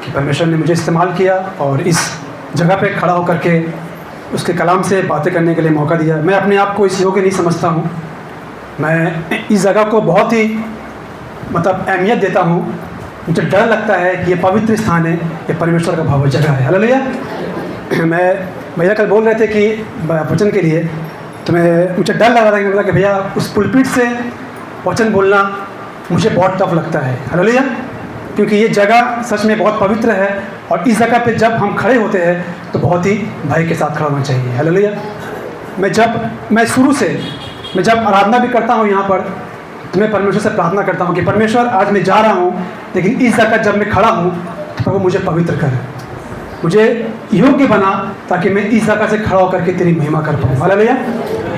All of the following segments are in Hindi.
कि परमेश्वर ने मुझे इस्तेमाल किया और इस जगह पे खड़ा होकर के उसके कलाम से बातें करने के लिए मौका दिया। मैं अपने आप को इस योग्य नहीं समझता हूँ। मैं इस जगह को बहुत ही अहमियत देता हूँ। मुझे डर लगता है कि ये पवित्र स्थान है, ये परमेश्वर का भव्य जगह है। हालेलुया। मैं भैया कल बोल रहे थे कि वचन के लिए, तो मुझे डर लग रहा था कि भैया उस पुलपिट से वचन बोलना मुझे बहुत टफ लगता है। हालेलुया। क्योंकि ये जगह सच में बहुत पवित्र है और इस जगह पे जब हम खड़े होते हैं तो बहुत ही भय के साथ खड़ा होना चाहिए। हालेलुया। मैं शुरू से जब आराधना भी करता हूँ यहाँ पर, तो मैं परमेश्वर से प्रार्थना करता हूँ कि परमेश्वर आज मैं जा रहा हूँ, लेकिन इस जगह जब मैं खड़ा हूँ तो प्रभु मुझे पवित्र कर, मुझे योग्य बना, ताकि मैं इस जगह से खड़ा होकर के तेरी महिमा कर पाऊँ। हालेलुया।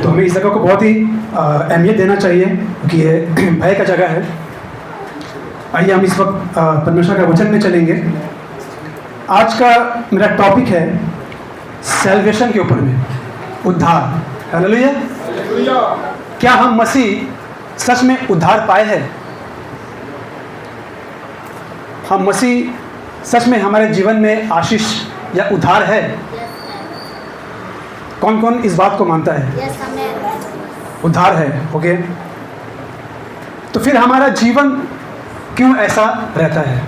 तो हमें इस जगह को बहुत ही अहमियत देना चाहिए, क्योंकि ये भय का जगह है। आइए हम इस वक्त परमेश्वर के वचन में चलेंगे। आज का मेरा टॉपिक है सैल्वेशन के ऊपर में, उद्धार। हालेलुया। क्या हम मसीह सच में उद्धार पाए हैं? हम मसीह सच में हमारे जीवन में आशीष या उद्धार है? कौन कौन इस बात को मानता है? उद्धार है। ओके, तो फिर हमारा जीवन क्यों ऐसा रहता है?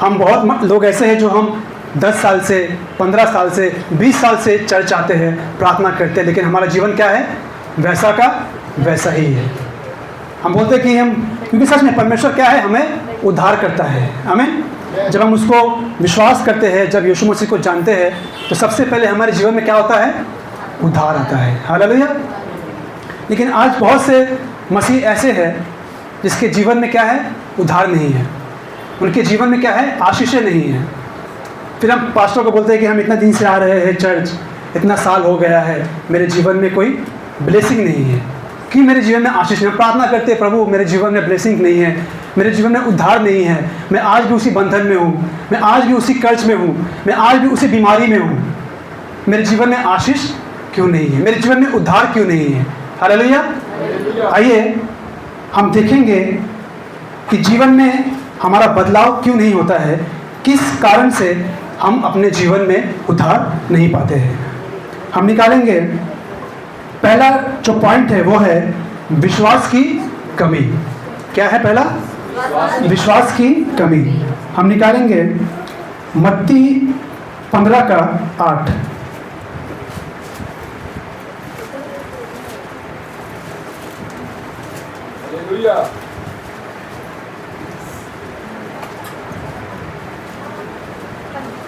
हम बहुत लोग ऐसे हैं जो हम 10 साल से, 15 साल से, 20 साल से चर्च आते हैं, प्रार्थना करते हैं, लेकिन हमारा जीवन क्या है? वैसा का वैसा ही है। हम बोलते हैं कि क्योंकि सच में परमेश्वर क्या है? हमें उद्धार करता है। हमें जब हम उसको विश्वास करते हैं, जब यीशु मसीह को जानते हैं, तो सबसे पहले हमारे जीवन में क्या होता है? उद्धार आता है। हालेलुया। लेकिन आज बहुत से मसीह ऐसे हैं जिसके जीवन में क्या है? उद्धार नहीं है। उनके जीवन में क्या है? आशीषें नहीं है। फिर हम पास्टर को बोलते हैं कि हम इतना दिन से आ रहे हैं चर्च, इतना साल हो गया है, मेरे जीवन में कोई ब्लेसिंग नहीं है, कि मेरे जीवन में आशीष नहीं। प्रार्थना करते हैं, प्रभु मेरे जीवन में ब्लेसिंग नहीं है, मेरे जीवन में उद्धार नहीं है, मैं आज भी उसी बंधन में हूँ, मैं आज भी उसी कर्ज में हूँ, मैं आज भी उसी बीमारी में हूँ, मेरे जीवन में आशीष क्यों नहीं है? मेरे जीवन में उद्धार क्यों नहीं है? हालेलुया। आइए हम देखेंगे कि जीवन में हमारा बदलाव क्यों नहीं होता है, किस कारण से हम अपने जीवन में उद्धार नहीं पाते हैं। हम निकालेंगे, पहला जो पॉइंट है वो है विश्वास की कमी। क्या है पहला? विश्वास की कमी। हम निकालेंगे मत्ती 15:8। हालेलुया।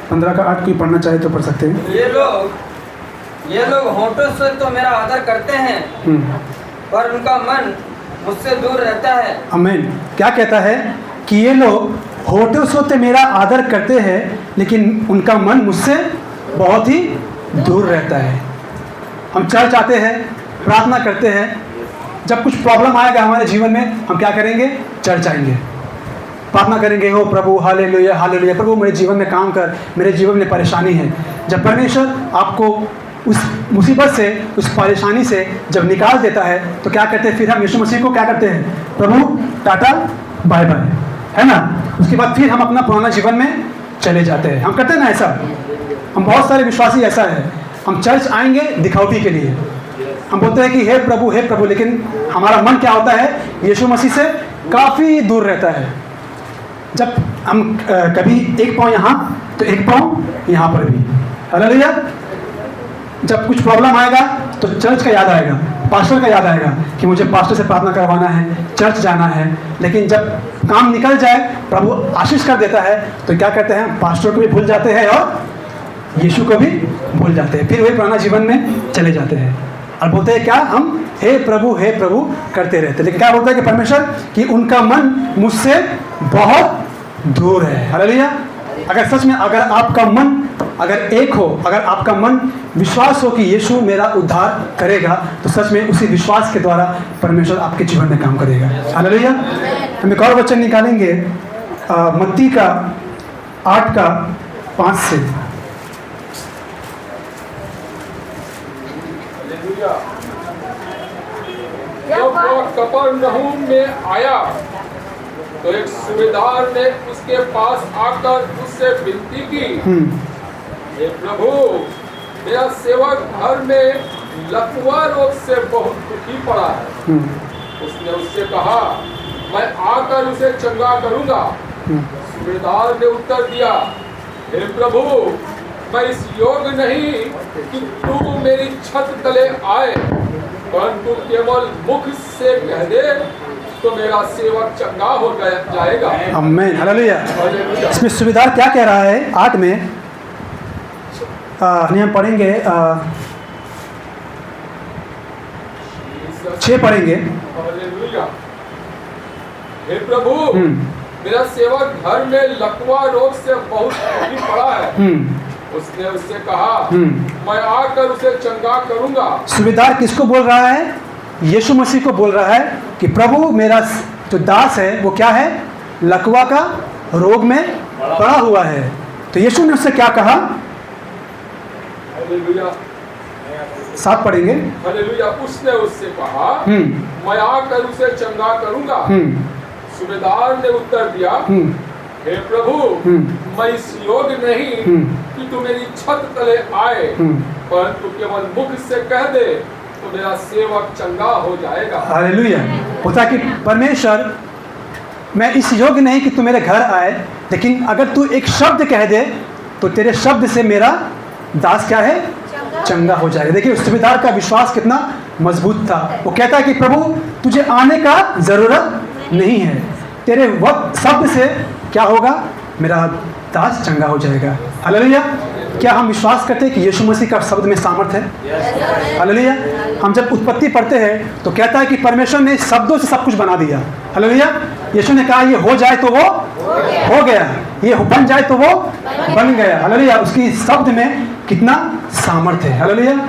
15:8 कोई पढ़ना चाहे तो पढ़ सकते हैं। ये लोग होठों से तो मेरा आदर करते हैं, पर उनका मन मुझसे दूर रहता है। आमीन। क्या कहता है? कि ये लोग होठों से तो मेरा आदर करते हैं, लेकिन उनका मन मुझसे बहुत ही दूर रहता है। हम चर्च आते हैं, प्रार्थना करते हैं, जब कुछ प्रॉब्लम आएगा हमारे जीवन में, हम क्या करेंगे? चर्च आएंगे, प्रार्थना करेंगे, हो प्रभु हालेलुया हालेलुया, प्रभु मेरे जीवन में काम कर, मेरे जीवन में परेशानी है। जब परमेश्वर आपको उस मुसीबत से, उस परेशानी से जब निकाल देता है, तो क्या करते हैं? फिर हम यीशु मसीह को क्या करते हैं? प्रभु टाटा बाय बाय, है ना। उसके बाद फिर हम अपना पुराना जीवन में चले जाते हैं। हम करते हैं ना ऐसा? हम बहुत सारे विश्वासी ऐसा है, हम चर्च आएंगे दिखावटी के लिए, हम बोलते हैं कि हे प्रभु, लेकिन हमारा मन क्या होता है? यीशु मसीह से काफ़ी दूर रहता है। जब हम कभी एक पाँव यहाँ तो एक पाँव यहाँ पर भी। हालेलुया। जब कुछ प्रॉब्लम आएगा तो चर्च का याद आएगा, पास्टर का याद आएगा कि मुझे पास्टर से प्रार्थना करवाना है, चर्च जाना है। लेकिन जब काम निकल जाए, प्रभु आशीष कर देता है, तो क्या करते हैं? पास्टर को भी भूल जाते हैं और यीशु को भी भूल जाते हैं। फिर वही पुराना जीवन में चले जाते हैं और बोलते हैं क्या? हम हे प्रभु करते रहते। लेकिन क्या बोलता है कि परमेश्वर कि उनका मन मुझसे बहुत दूर है। हालेलुया। अगर सच में आपका मन अगर एक हो, अगर आपका मन विश्वास हो कि यीशु मेरा उद्धार करेगा, तो सच में उसी विश्वास के द्वारा परमेश्वर आपके जीवन में काम करेगा। हालेलुया। हम एक और वचन निकालेंगे मत्ती का 8:5 से। जब वह कफरनहूम में आया तो एक सूबेदार ने उसके पास आकर से विनती की, हे प्रभु, मेरा सेवक घर में लकवा रोग से बहुत दुखी पड़ा है। उसने उससे कहा, मैं आकर उसे चंगा करूंगा। सूबेदार ने उत्तर दिया, हे प्रभु, मैं इस योग्य नहीं कि तू मेरी छत तले आए, परंतु केवल मुख से कह दे तो मेरा सेवक चंगा हो जाएगा। आमीन, हालेलुया। इसमें सूबेदार क्या कह रहा है? 8 में हम पढ़ेंगे, 6 पढ़ेंगे। हालेलुया। हे प्रभु, मेरा सेवक घर में लकवा रोग से बहुत दुखी पड़ा है। उसने उससे कहा, मैं आकर उसे चंगा करूंगा। सूबेदार किसको बोल रहा है? यीशु मसीह को बोल रहा है कि प्रभु, मेरा जो दास है वो क्या है? लकवा का रोग में पड़ा हुआ है। तो यीशु ने उससे क्या कहा? हालेलुया। 7 पढ़ेंगे। हालेलुया। उसने उससे कहा, मैं आकर उसे चंगा करूंगा। सूबेदार ने उत्तर दिया, हे प्रभु, मैं इस योग्य नहीं कि तू मेरी छत तले आए, परंतु केवल मुख से कह दे तो मेरा सेवक चंगा हो जाएगा। हालेलुया। होता कि परमेश्वर, मैं इस योग्य नहीं कि तू मेरे घर आए, लेकिन अगर तू एक शब्द कह दे तो तेरे शब्द से मेरा दास क्या है? चंगा हो जाएगा। देखिए उस सूबेदार का विश्वास कितना मजबूत था। वो कहता है कि प्रभु, तुझे आने का ज़रूरत नहीं है, तेरे वक्त शब्द से क्या होगा? मेरा दास चंगा हो जाएगा। हालेलुया। क्या हम विश्वास करते हैं कि यीशु मसीह का शब्द में सामर्थ है? हालेलुया। हम जब उत्पत्ति पढ़ते हैं तो कहता है कि परमेश्वर ने शब्दों से सब कुछ बना दिया। हालेलुया। यीशु ने कहा ये हो जाए तो वो हो गया, ये बन जाए तो वो बन गया। हालेलुया। उसकी शब्द में कितना सामर्थ है। हालेलुया।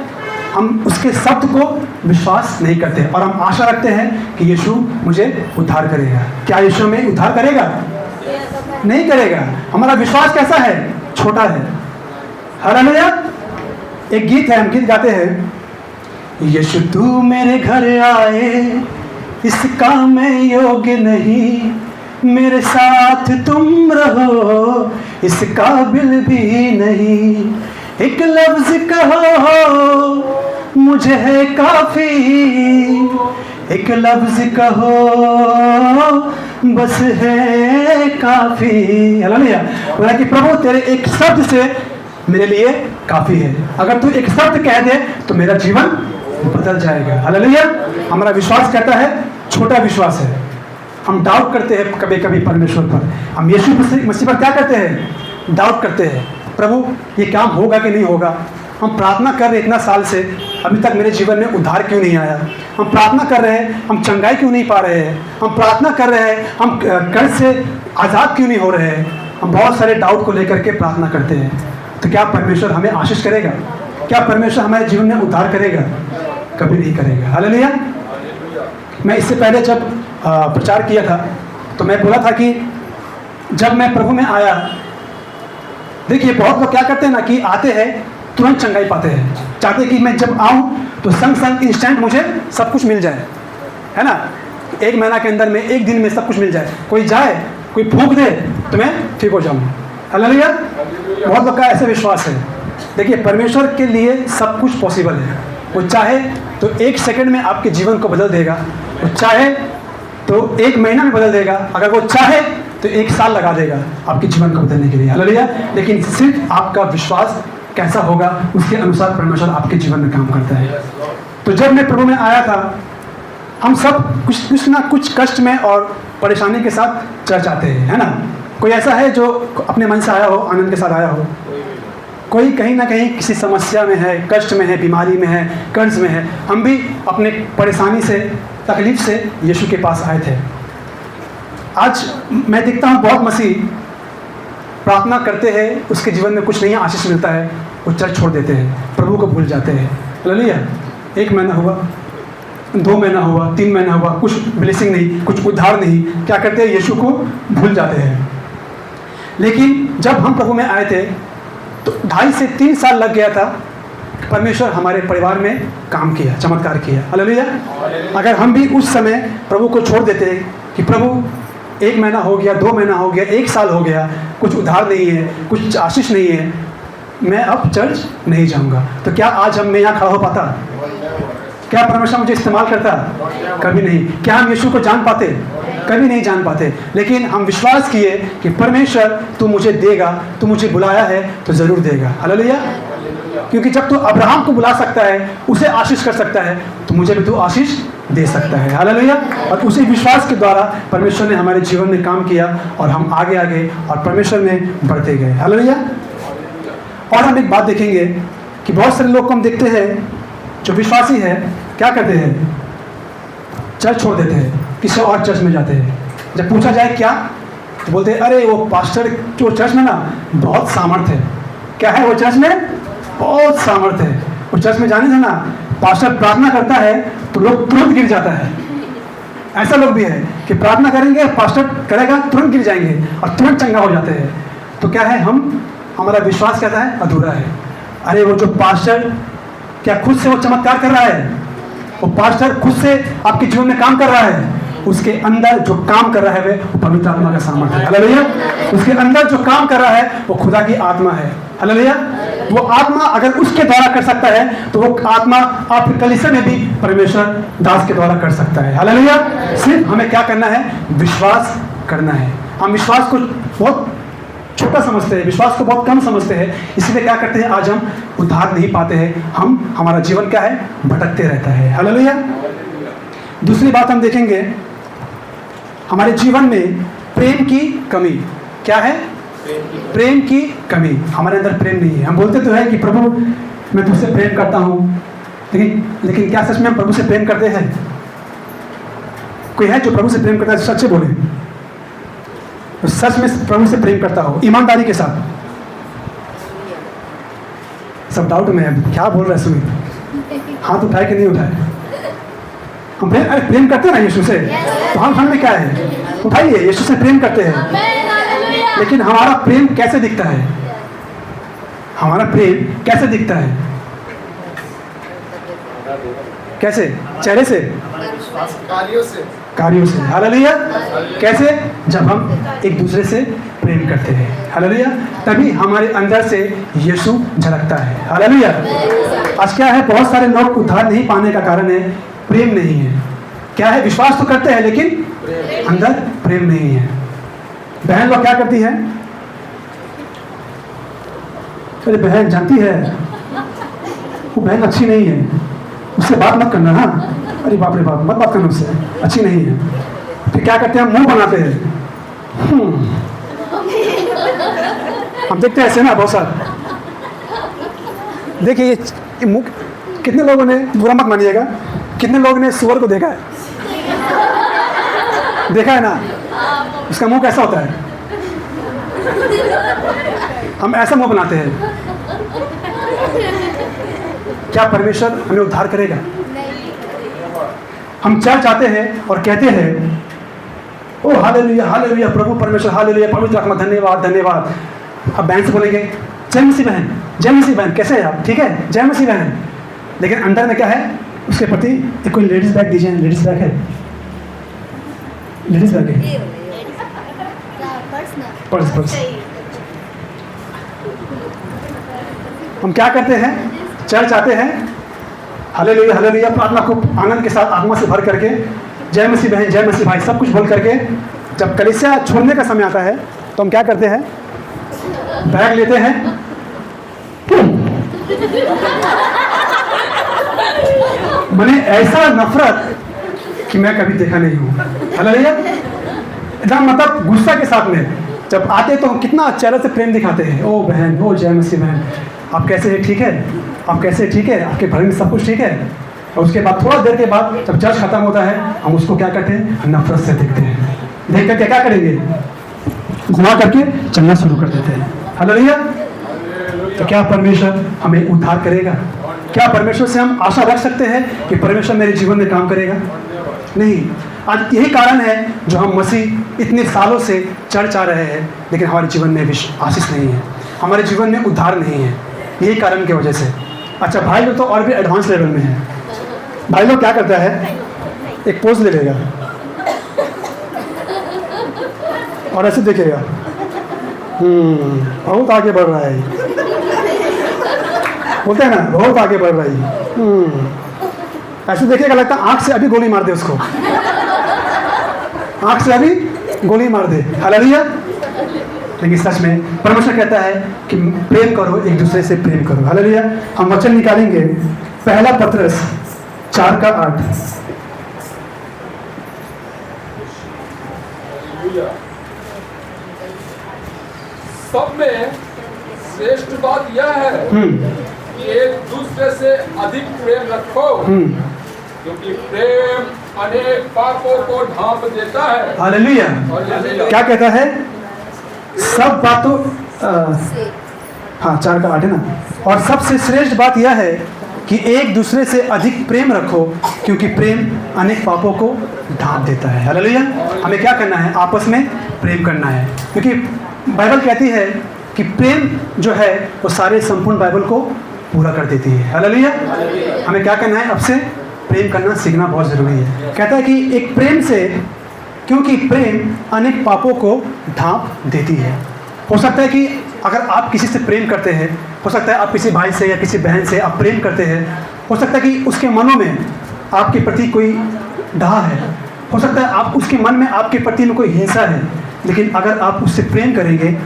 हम उसके शब्द को विश्वास नहीं करते और हम आशा रखते हैं कि यीशु मुझे उद्धार करेगा। क्या यीशु में उद्धार करेगा? नहीं करेगा। हमारा विश्वास कैसा है? छोटा है। हालेलुया। एक गीत है, हम गीत गाते हैं, यीशु तू मेरे घर आए, इस काम में योग्य नहीं, मेरे साथ तुम रहो, इस काबिल भी नहीं, एक लफ्ज कहो मुझे है काफी, एक लफ्ज कहो बस है काफी। हालेलुया। बोला कि प्रभु, तेरे एक शब्द से मेरे लिए काफी है। अगर तू एक शब्द कह दे तो मेरा जीवन बदल जाएगा। हालेलुया। हमारा विश्वास कहता है, छोटा विश्वास है। हम डाउट करते हैं कभी कभी परमेश्वर पर। हम यीशु मसीह पर क्या करते हैं? डाउट करते हैं, प्रभु ये काम होगा कि नहीं होगा। हम प्रार्थना कर रहे इतना साल से, अभी तक मेरे जीवन में उद्धार क्यों नहीं आया। हम प्रार्थना कर रहे हैं, हम चंगाई क्यों नहीं पा रहे हैं। हम प्रार्थना कर रहे हैं, हम कर्ज से आज़ाद क्यों नहीं हो रहे हैं। हम बहुत सारे डाउट को लेकर के प्रार्थना करते हैं। तो क्या परमेश्वर हमें आशीष करेगा? क्या परमेश्वर हमारे जीवन में उद्धार करेगा? कभी नहीं करेगा। हालेलुया। मैं इससे पहले जब प्रचार किया था तो मैं बोला था कि जब मैं प्रभु में आया, देखिए बहुत लोग क्या करते हैं ना कि आते हैं तुरंत चंगाई पाते हैं, चाहते हैं कि मैं जब आऊँ तो संग संग इंस्टेंट मुझे सब कुछ मिल जाए, है ना। 1 महीना के अंदर में, 1 दिन में सब कुछ मिल जाए। कोई जाए, कोई फूंक दे तो मैं ठीक हो जाऊँ। हालेलुया। बहुत लोग का ऐसा विश्वास है। देखिए परमेश्वर के लिए सब कुछ पॉसिबल है। वो चाहे तो 1 सेकंड में आपके जीवन को बदल देगा, वो चाहे तो 1 महीना में बदल देगा, अगर वो चाहे तो 1 साल लगा देगा आपके जीवन को बदलने के लिए। हालेलुया। लेकिन सिर्फ आपका विश्वास कैसा होगा, उसके अनुसार परमेश्वर आपके जीवन में काम करता है। तो जब मैं प्रभु में आया था, हम सब कुछ ना कुछ कष्ट में और परेशानी के साथ चल जाते हैं, है ना। कोई ऐसा है जो अपने मन से आया हो, आनंद के साथ आया हो। कोई कहीं ना कहीं किसी समस्या में है, कष्ट में है, बीमारी में है, कर्ज में है। हम भी अपने परेशानी से, तकलीफ से यीशु के पास आए थे। आज मैं देखता हूँ बहुत मसीह प्रार्थना करते हैं, उसके जीवन में कुछ नहीं आशीष मिलता है, वो चर्च छोड़ देते हैं, प्रभु को भूल जाते हैं। हालेलुया। 1 महीना हुआ, 2 महीना हुआ, 3 महीना हुआ, कुछ ब्लेसिंग नहीं, कुछ उद्धार नहीं, क्या करते हैं? यीशु को भूल जाते हैं। लेकिन जब हम प्रभु में आए थे तो 2.5 से 3 साल लग गया था। परमेश्वर हमारे परिवार में काम किया, चमत्कार किया। हालेलुया। अगर हम भी उस समय प्रभु को छोड़ देते कि प्रभु 1 महीना हो गया, 2 महीना हो गया, 1 साल हो गया, कुछ उधार नहीं है, कुछ आशीष नहीं है, मैं अब चर्च नहीं जाऊंगा, तो क्या आज मैं यहाँ खड़ा हो पाता? क्या परमेश्वर मुझे इस्तेमाल करता? कभी नहीं। क्या हम यीशु को जान पाते? कभी नहीं जान पाते। लेकिन हम विश्वास किए कि परमेश्वर तू मुझे देगा, तू मुझे बुलाया है तो ज़रूर देगा। हालेलुया। क्योंकि जब तू अब्राहम को बुला सकता है, उसे आशीष कर सकता है, तो मुझे भी तू आशीष दे सकता है। हालेलुया। और उसी विश्वास के द्वारा परमेश्वर ने हमारे जीवन में काम किया और हम आगे आगे और परमेश्वर में बढ़ते गए। हालेलुया। और हम एक बात देखेंगे कि बहुत सारे लोग को हम देखते हैं जो विश्वासी है, क्या करते हैं? चर्च छोड़ देते हैं, किसी और चर्च में जाते हैं। जब पूछा जाए क्या, तो बोलते हैं अरे वो पास्टर जो चर्च में ना बहुत सामर्थ है। क्या है वो चर्च में? बहुत सामर्थ है। वो चर्च में जाने से ना पास्टर प्रार्थना करता है तो लोग तुरंत गिर जाता है। ऐसा लोग भी है कि प्रार्थना करेंगे, पास्टर करेगा, तुरंत गिर जाएंगे और तुरंत चंगा हो जाते हैं। तो क्या है, हमारा विश्वास कहता है अधूरा है। अरे वो जो पास्टर क्या खुद से वो चमत्कार कर रहा है? वो पास्टर खुद से आपके जीवन में काम कर रहा है? उसके अंदर जो काम कर रहा है वो पवित्र आत्मा का सामर्थ्य है। हालेलुया। उसके अंदर जो काम कर रहा है वो खुदा की आत्मा है। हालेलुया। वो आत्मा अगर उसके द्वारा कर सकता है तो वो आत्मा आपके कलीसिया में भी परमेश्वर दास के द्वारा कर सकता है। हालेलुया। सिर्फ हमें क्या करना है? विश्वास करना है। हम विश्वास को बहुत छोटा समझते हैं, विश्वास को बहुत कम समझते हैं, इसलिए क्या करते हैं, आज हम उद्धार नहीं पाते हैं। हमारा जीवन क्या है? भटकते रहता है। हालेलुया। दूसरी बात हम देखेंगे, हमारे जीवन में प्रेम की कमी। क्या है? प्रेम की कमी। हमारे अंदर प्रेम नहीं है। हम बोलते तो है कि प्रभु मैं तुझसे प्रेम करता हूँ, लेकिन क्या सच में हम प्रभु से प्रेम करते हैं? कोई है जो प्रभु से प्रेम करता है? सच से बोले, तो सच में प्रभु से प्रेम करता हो ईमानदारी के साथ। सब डाउट में है, क्या बोल रहे सुमित? हाथ उठाए कि नहीं उठाए? हम प्रेम करते हैं ना यीशु से, तो हम में क्या है? उठाइए, यीशु से प्रेम करते हैं। लेकिन हमारा प्रेम कैसे दिखता है? हमारा प्रेम कैसे दिखता है? कैसे? चेहरे से? कार्यों से। हालेलुया। कैसे? जब हम एक दूसरे से प्रेम करते हैं। हालेलुया। तभी हमारे अंदर से यीशु झलकता है। हालेलुया। आज क्या है, बहुत सारे लोग उद्धार नहीं पाने का कारण है प्रेम नहीं है। क्या है? विश्वास तो करते हैं लेकिन अंदर प्रेम नहीं है। बहन लोग क्या करती है? अरे बहन जानती है वो बहन अच्छी नहीं है, उससे बात मत करना। हाँ, अरे बाप रे बाप, मत बात करना उससे, अच्छी नहीं है। फिर क्या करते हैं? मुंह बनाते हैं। हम देखते हैं ऐसे ना बहुत सारे। देखिए ये मुंह, कितने लोगों ने, बुरा मत मानिएगा, कितने लोगों ने सुअर को देखा है? देखा है ना, उसका मुंह कैसा होता है? हम ऐसा मुंह बनाते हैं। क्या परमेश्वर हमें उद्धार करेगा? हम चर्च आते हैं और कहते हैं ओ हालेलुया हालेलुया, प्रभु परमेश्वर हालेलुया, पवित्र आत्मा धन्यवाद धन्यवाद। अब बहन से बोलेंगे जय मसीह बहन, जय मसीह बहन, कैसे है आप? ठीक है, जय मसीह बहन। लेकिन अंदर में क्या है उसके प्रति? एक कोई लेडीज बैग दीजिए, लेडीज बैग है, लेडीज बैग है, पर्स। हम क्या करते हैं? चर्च आते हैं, हालेलुया हालेलुया, प्रार्थना को आनंद के साथ आत्मा से भर करके, जय मसीह बहन, जय मसीह भाई, सब कुछ बोल करके, जब कलीसिया छोड़ने का समय आता है तो हम क्या करते हैं? बैग लेते हैं, मैंने ऐसा नफरत कि मैं कभी देखा नहीं हूँ। हालेलुया। एकदम मतलब गुस्सा के साथ में जब आते तो हम कितना चेहरे से प्रेम दिखाते हैं। ओ बहन, ओ जय मसीह बहन, आप कैसे हैं? ठीक है, आप कैसे? ठीक है, आपके घर में सब कुछ ठीक है? और उसके बाद थोड़ा देर के बाद जब चर्च खत्म होता है हम उसको क्या करते हैं? नफरत से देखते हैं। देख करके क्या करेंगे? घुमा करके चलना शुरू कर देते हैं। हालेलुया। तो क्या परमेश्वर हमें उद्धार करेगा? क्या परमेश्वर से हम आशा रख सकते हैं कि परमेश्वर मेरे जीवन में काम करेगा? नहीं। आज यही कारण है जो हम मसीह इतने सालों से चर्च आ रहे हैं लेकिन हमारे जीवन में आशीष नहीं है, हमारे जीवन में उद्धार नहीं है, यही कारण की वजह से। अच्छा, भाई लोग तो और भी एडवांस लेवल में है। भाई लोग क्या करता है? एक पोज ले लेगा और ऐसे देखेगा, बहुत आगे बढ़ रहा है, बोलते हैं ना, बहुत आगे बढ़ रहा है। ऐसे देखिएगा लगता है आंख से अभी गोली मार दे उसको, आंख से अभी गोली मार दे। हालेलुया। लेकिन सच में परमेश्वर कहता है कि प्रेम करो, एक दूसरे से प्रेम करो। हालेलुया। हम वचन निकालेंगे, पहला पत्रस 4:8। सब में श्रेष्ठ बात यह है कि एक दूसरे से अधिक प्रेम रखो, क्योंकि प्रेम अनेक पापों को ढांप देता है। हालेलुया। क्या कहता है? सब बातों हाँ 4:8 है ना। और सबसे श्रेष्ठ बात यह है कि एक दूसरे से अधिक प्रेम रखो, क्योंकि प्रेम अनेक पापों को ढांप देता है। हालेलुया। हमें क्या करना है? आपस में प्रेम करना है, क्योंकि बाइबल कहती है कि प्रेम जो है वो सारे संपूर्ण बाइबल को पूरा कर देती है। हालेलुया। हमें क्या करना है? अब से प्रेम करना सीखना बहुत ज़रूरी है। कहता है कि एक प्रेम से, क्योंकि प्रेम अनेक पापों को ढांप देती है। हो सकता है कि अगर आप किसी से प्रेम करते हैं, हो सकता है आप किसी भाई से या किसी बहन से आप प्रेम करते हैं, हो सकता है कि उसके मनों में आपके प्रति कोई डाह है, हो सकता है आप उसके मन में आपके प्रति में कोई हिंसा है, लेकिन अगर आप उससे प्रेम करेंगे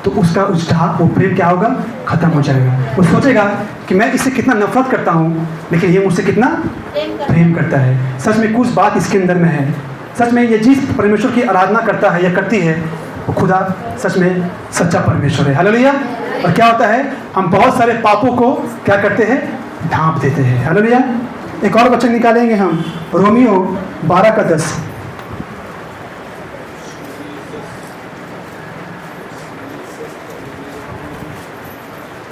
तो उसका उस डाह, वो प्रेम क्या होगा? ख़त्म हो जाएगा। वो सोचेगा कि मैं इससे कितना नफरत करता हूँ, लेकिन ये मुझसे कितना प्रेम करता है। सच में कुछ बात इसके अंदर में है। सच में ये जिस परमेश्वर की आराधना करता है या करती है, वो खुदा सच में सच्चा परमेश्वर है। हालेलुया। और क्या होता है? हम बहुत सारे पापों को क्या करते हैं? ढांप देते हैं। हालेलुया। एक और वचन निकालेंगे हम, रोमियो 12:10।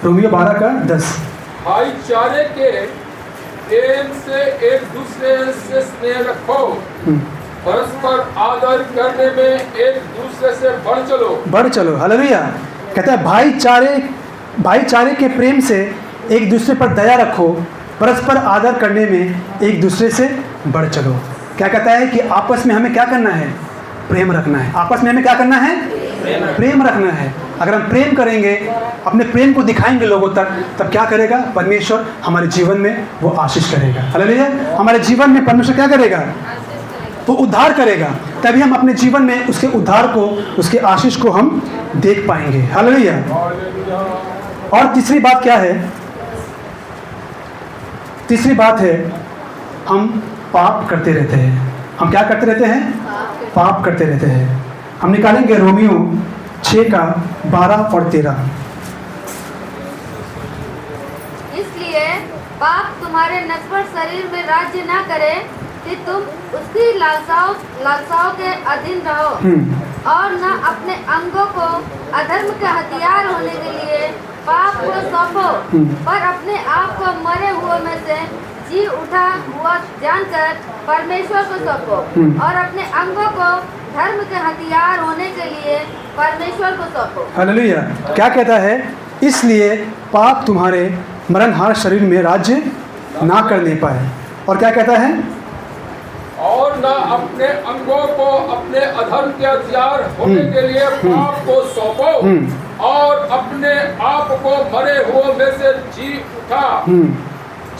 रोमियो 12:10। भाईचारे के प्रेम से एक दूसरे से स्नेह रखो, परस्पर आदर करने में एक दूसरे से बढ़ चलो। हालेलुया। कहता है भाईचारे के प्रेम से एक दूसरे पर दया रखो, परस्पर आदर करने में एक दूसरे से बढ़ चलो। क्या कहता है कि आपस में हमें क्या करना है? प्रेम रखना है। आपस में हमें क्या करना है? प्रेम रखना है। अगर हम प्रेम करेंगे, अपने प्रेम को दिखाएंगे लोगों तक, तब क्या करेगा? परमेश्वर हमारे जीवन में वो आशीष करेगा। हालेलुया। हमारे जीवन में परमेश्वर क्या करेगा? वो उद्धार करेगा। तभी हम अपने जीवन में उसके उद्धार को, उसके आशीष को हम देख पाएंगे। हालेलुया। और तीसरी बात क्या है? तीसरी बात है, हम पाप करते रहते हैं। हम क्या करते रहते हैं? पाप करते रहते हैं। हम निकालेंगे रोमियो 6:12 और 13। इसलिए पाप तुम्हारे नश्वर शरीर में राज्य न करे कि तुम उसकी लालसाओं के अधीन रहो, और न अपने अंगों को अधर्म के हथियार होने के लिए पाप को सौंपो, पर अपने आप को मरे हुए में से जी उठा हुआ जानकर परमेश्वर को सौंपो, और अपने अंगों को धर्म के हथियार होने के लिए परमेश्वर को सौंपो। हालेलुया। क्या कहता है? इसलिए पाप तुम्हारे मरणहार शरीर में राज्य ना करने पाए। और क्या कहता है? और न अपने अंगों को अपने अधर्म के हथियार होने के लिए पाप को सौंपो, और अपने आप को मरे हुए में से जी उठा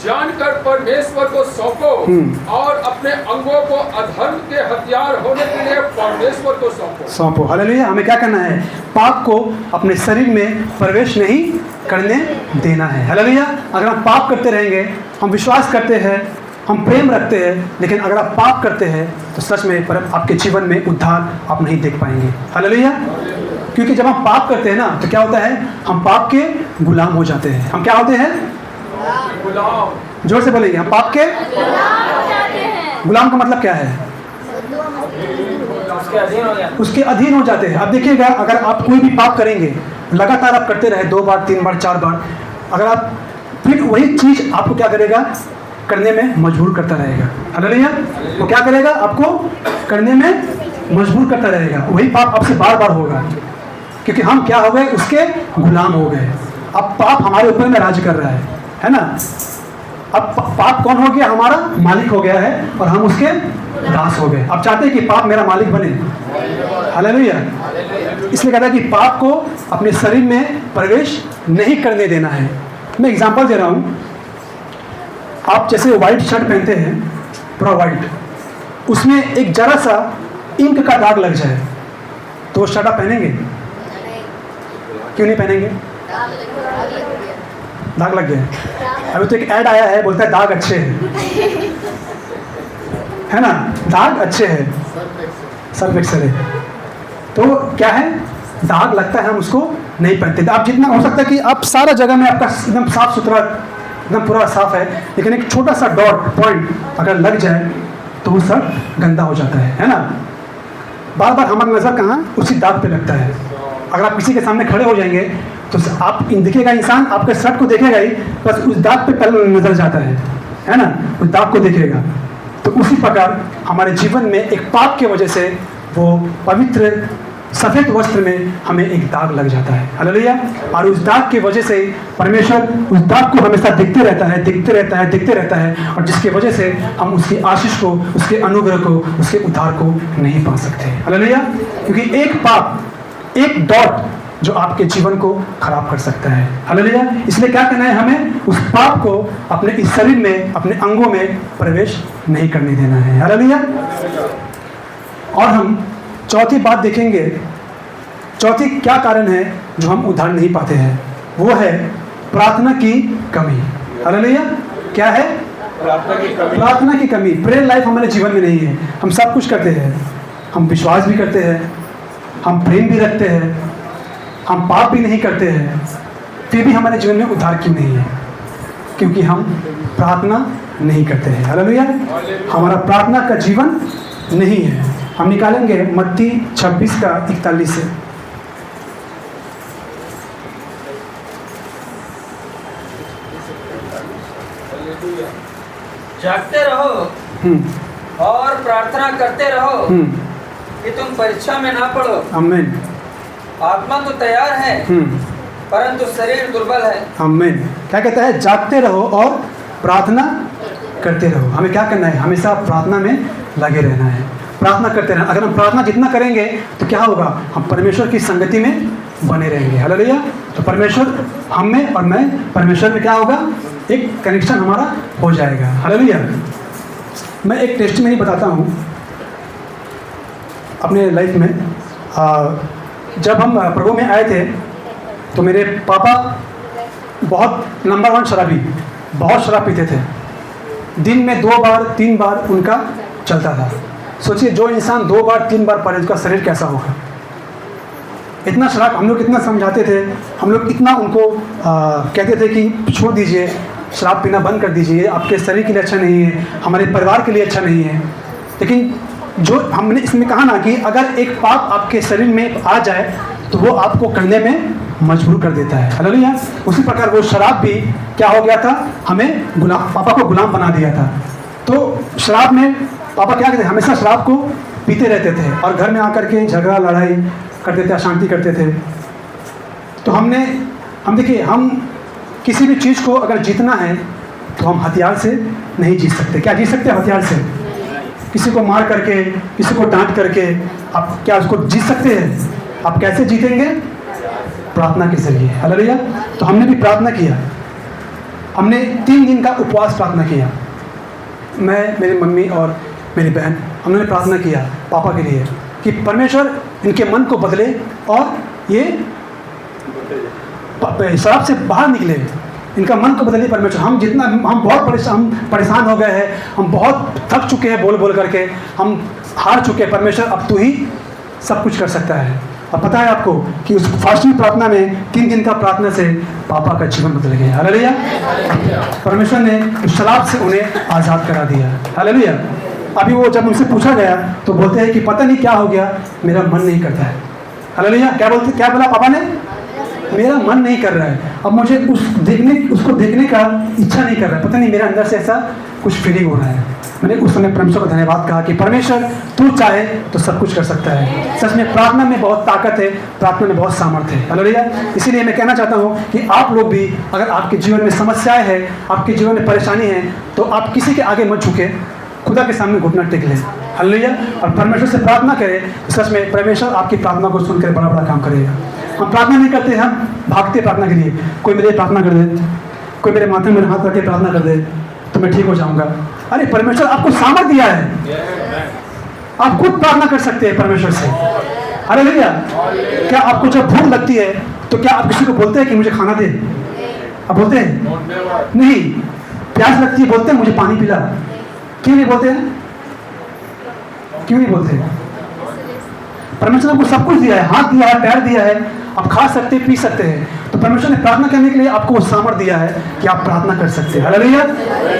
जानकर परमेश्वर को सौंपो, और अपने अंगों को अधर्म के हथियार होने के लिए परमेश्वर को सौंपो। हालेलुया। हमें क्या करना है? पाप को अपने शरीर में प्रवेश नहीं करने देना है। हालेलुया। अगर हम पाप करते रहेंगे, हम विश्वास करते हैं, हम प्रेम रखते हैं, लेकिन अगर आप पाप करते हैं तो सच में पर आपके जीवन में उद्धार आप नहीं देख पाएंगे। हालेलुया। क्योंकि जब हम पाप करते हैं ना, तो क्या होता है? हम पाप के गुलाम हो जाते हैं। हम क्या होते हैं? जोर से बोलेंगे, हम पाप के गुलाम। का मतलब क्या है? उसके अधीन हो जाते हैं। अब देखिएगा, अगर आप कोई भी पाप करेंगे, लगातार आप करते रहे 2 बार 3 बार 4 बार, अगर आप फिर वही चीज आपको क्या करेगा? करने में मजबूर करता रहेगा। हालेलुया। वो क्या करेगा? आपको करने में मजबूर करता रहेगा। वही पाप आपसे बार बार होगा, क्योंकि हम क्या हो गए? उसके गुलाम हो गए। अब पाप हमारे ऊपर में राज कर रहा है ना। अब पाप कौन हो गया? हमारा मालिक हो गया है, और हम उसके दास हो गए। अब चाहते हैं कि पाप मेरा मालिक बने। हालेलुया। इसलिए कहता है कि पाप को अपने शरीर में प्रवेश नहीं करने देना है। मैं एग्जांपल दे रहा हूँ। आप जैसे वाइट शर्ट पहनते हैं, पूरा वाइट, उसमें एक जरा सा इंक का दाग लग जाए तो वो शर्ट आप पहनेंगे? क्यों नहीं पहनेंगे? दाग लग गया। अभी तो एक ऐड आया है, बोलता है दाग अच्छे हैं, है ना? दाग अच्छे हैं, सर्फ एक्सेल है। तो क्या है, दाग लगता है, हम उसको नहीं पहनते। आप जितना हो सकता है कि आप सारा जगह में आपका एकदम साफ सुथरा, एकदम पूरा साफ है, लेकिन एक छोटा सा डॉट पॉइंट अगर लग जाए तो वो शर्ट गंदा हो जाता है ना? बार बार हमारी नज़र कहाँ? उसी दाग पे लगता है। अगर आप किसी के सामने खड़े हो जाएंगे तो आप दिखेगा, इंसान आपके शर्ट को देखेगा ही, बस उस दाग पे पहले नजर जाता है ना? उस दाग को देखेगा। तो उसी प्रकार हमारे जीवन में एक पाप की वजह से वो पवित्र सफ़ेद वस्त्र में हमें एक दाग लग जाता है। हालेलुया। और उस दाग की वजह से परमेश्वर उस दाग को हमेशा दिखते रहता है, दिखते रहता है, दिखते रहता है, और जिसकी वजह से हम उसकी आशीष को, उसके अनुग्रह को, उसके उद्धार को नहीं पा सकते। हालेलुया। क्योंकि एक पाप, एक डॉट जो आपके जीवन को खराब कर सकता है। हालेलुया। इसलिए क्या करना है, हमें उस पाप को अपने इस शरीर में, अपने अंगों में प्रवेश नहीं करने देना है। हालेलुया। और हम चौथी बात देखेंगे। चौथी क्या कारण है जो हम उद्धार नहीं पाते हैं? वो है प्रार्थना की कमी। हालेलुया। क्या है? प्रार्थना की कमी। प्रेयर लाइफ हमारे जीवन में नहीं है। हम सब कुछ करते हैं, हम विश्वास भी करते हैं, हम प्रेम भी रखते हैं, हम पाप भी नहीं करते हैं, फिर भी हमारे जीवन में उद्धार क्यों नहीं है? क्योंकि हम प्रार्थना नहीं करते हैं। हालेलुया। हमारा प्रार्थना का जीवन नहीं है। हम निकालेंगे मत्ती 26 का 41 से। जागते रहो और प्रार्थना करते रहो कि तुम परीक्षा में ना पड़ो। आमीन। आत्मा तो तैयार है परंतु शरीर दुर्बल है। आमीन। क्या कहता है? जागते रहो और प्रार्थना करते रहो। हमें क्या करना है? हमेशा प्रार्थना में लगे रहना है, प्रार्थना करते रहना। अगर हम प्रार्थना जितना करेंगे तो क्या होगा? हम परमेश्वर की संगति में बने रहेंगे। हालेलुया। तो परमेश्वर हम में और मैं परमेश्वर में क्या होगा? एक कनेक्शन हमारा हो जाएगा। हालेलुया। मैं एक टेस्टिमनी बताता हूँ अपने लाइफ में। जब हम प्रभु में आए थे तो मेरे पापा बहुत नंबर 1 शराबी, बहुत शराब पीते थे। दिन में 2 बार 3 बार उनका चलता था। सोचिए, जो इंसान 2 बार 3 बार पढ़े उसका शरीर कैसा होगा? इतना शराब। हम लोग इतना समझाते थे, हम लोग इतना उनको कहते थे कि छोड़ दीजिए, शराब पीना बंद कर दीजिए, आपके शरीर के लिए अच्छा नहीं है, हमारे परिवार के लिए अच्छा नहीं है। लेकिन जो हमने इसमें कहा ना कि अगर एक पाप आपके शरीर में आ जाए तो वो आपको करने में मजबूर कर देता है। हालेलुया। उसी प्रकार वो शराब भी क्या हो गया था? हमें पापा को गुलाम बना दिया था। तो शराब में पापा क्या करते? हमेशा शराब को पीते रहते थे और घर में आकर के झगड़ा लड़ाई करते थे, अशांति करते थे। तो हम देखिए, हम किसी भी चीज़ को अगर जीतना है तो हम हथियार से नहीं जीत सकते। क्या जीत सकते हैं हथियार से? किसी को मार करके, किसी को डांट करके आप क्या उसको जीत सकते हैं? आप कैसे जीतेंगे? प्रार्थना के जरिए। हालेलुया। तो हमने भी प्रार्थना किया। हमने 3 दिन का उपवास प्रार्थना किया। मैं, मेरी मम्मी और मेरी बहन, हमने प्रार्थना किया पापा के लिए कि परमेश्वर इनके मन को बदले और ये शराब से बाहर निकले, इनका मन को बदलिए परमेश्वर। हम बहुत परेशान हो गए हैं, हम बहुत थक चुके हैं बोल बोल करके, हम हार चुके हैं। परमेश्वर अब तू ही सब कुछ कर सकता है। और पता है आपको कि उस फास्टिंग प्रार्थना में 3 दिन का प्रार्थना से पापा का जीवन बदल गया। हालेलुया। परमेश्वर ने उस शराब से उन्हें आज़ाद करा दिया। हालेलुया। अभी वो जब उनसे पूछा गया तो बोलते हैं कि पता नहीं क्या हो गया, मेरा मन नहीं करता है। हालेलुया। क्या बोला पापा ने? मेरा मन नहीं कर रहा है, अब मुझे उसको देखने का इच्छा नहीं कर रहा है, पता नहीं मेरे अंदर से ऐसा कुछ फीलिंग हो रहा है। मैंने उस समय परमेश्वर को धन्यवाद कहा कि परमेश्वर तू चाहे तो सब कुछ कर सकता है। सच में प्रार्थना में बहुत ताकत है, प्रार्थना में बहुत सामर्थ्य है। हालेलुया। इसीलिए मैं कहना चाहता हूँ कि आप लोग भी, अगर आपके जीवन में समस्याएं हैं, आपके जीवन में परेशानी है, तो आप किसी के आगे मत झुके, खुदा के सामने घुटना टेक लें। हालेलुया। और परमेश्वर से प्रार्थना करें तो सच में परमेश्वर आपकी प्रार्थना को सुनकर बड़ा बड़ा काम करेगा। हम प्रार्थना नहीं करते, हम भागते प्रार्थना के लिए। कोई मेरे प्रार्थना कर दे, कोई मेरे माथे में हाथ रख के प्रार्थना कर दे तो मैं ठीक हो जाऊंगा। अरे परमेश्वर आपको सामर्थ दिया है, आप खुद प्रार्थना कर सकते हैं परमेश्वर से। हालेलुया। क्या आपको जब भूख लगती है तो क्या आप किसी को बोलते हैं कि मुझे खाना दे? आप बोलते हैं? नहीं। प्यास लगती है, बोलते हैं मुझे पानी पिला? क्यों नहीं बोलते हैं? क्यों नहीं बोलते? परमेश्वर ने आपको सब कुछ दिया है, हाथ दिया है, पैर दिया है, आप खा सकते हैं, पी सकते हैं। तो परमेश्वर ने प्रार्थना करने के लिए आपको वो सामर्थ्य दिया है कि आप प्रार्थना कर सकते हैं। हालेलुया।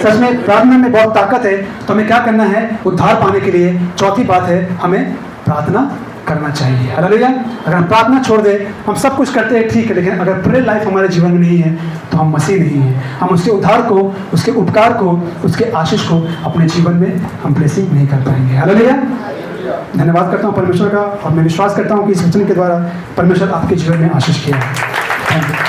सच में प्रार्थना में बहुत ताकत है। तो हमें क्या करना है? उद्धार पाने के लिए चौथी बात है, हमें प्रार्थना करना चाहिए। हालेलुया। अगर हम प्रार्थना छोड़ दें, हम सब कुछ करते हैं ठीक है, लेकिन अगर प्रेयर लाइफ हमारे जीवन में नहीं है तो हम मसीह नहीं हैं। हम उसके उद्धार को, उसके उपकार को, उसके आशीष को अपने जीवन में हम ब्लेसिंग नहीं कर पाएंगे। हालेलुया। धन्यवाद करता हूँ परमेश्वर का, और मैं विश्वास करता हूँ कि इस वचन के द्वारा परमेश्वर आपके जीवन में आशीष किया है। Thank you.